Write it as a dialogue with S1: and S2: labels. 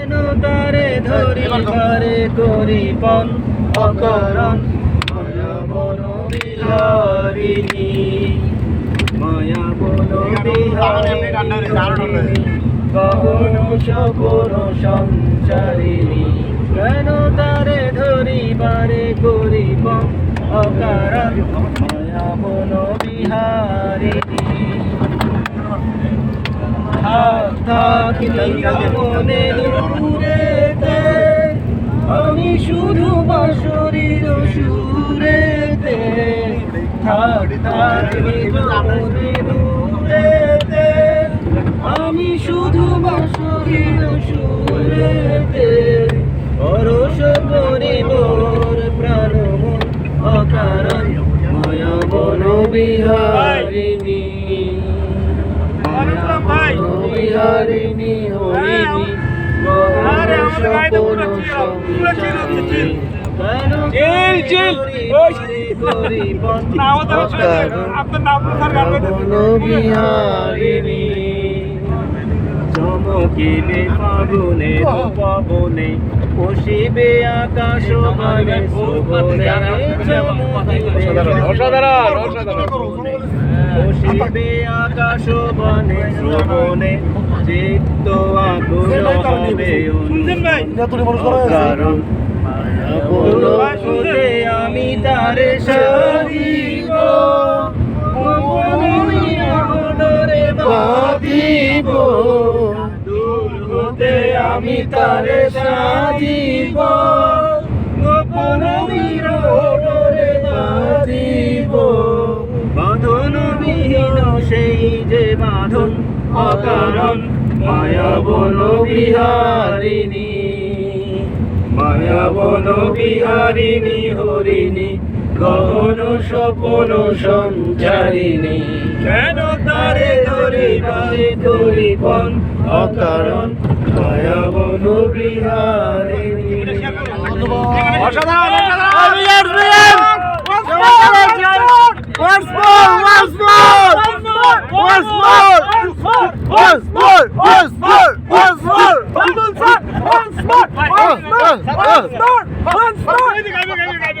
S1: কেন তারে ধরিবারে করিপন অকারণ মায়া বন বিহারিণী মায়া বন বিহারিণী গহন সপন সঞ্চারিণী কেন তারে ধরিবারে করিপন অকারণ মায়া বন বিহারিণী আমি শুধু বাঁশরীর সুরেতে আমি শুধু বাঁশরীর সুরেতে পরশ করি মোর প্রাণ মন অকারণ মায়া বন বিহারিণী বিহারিণী হরিণী বিহারিণী চমকিবে ফাগুনে পবনে পশিবে আকাশ বানে পশিবে আকাশ বানে শ্রবণে চিত্ত আকুল হবে কারণ বলতে আমি তারে সারিব বাঁধিব দূর হতে আমি তারে সাধিব গোপন বিরোধে বাঁধিব বাঁধন বিহীন সেই যে বাঁধন অকারণ মায়া বন বিহারিণী মায়া বন বিহারিণী হরিণী গহন স্বপন সঞ্চারিণী কেন তারে ধরিবারে করিপন অকারণ মায়া বন বিহারিণী
S2: Once more!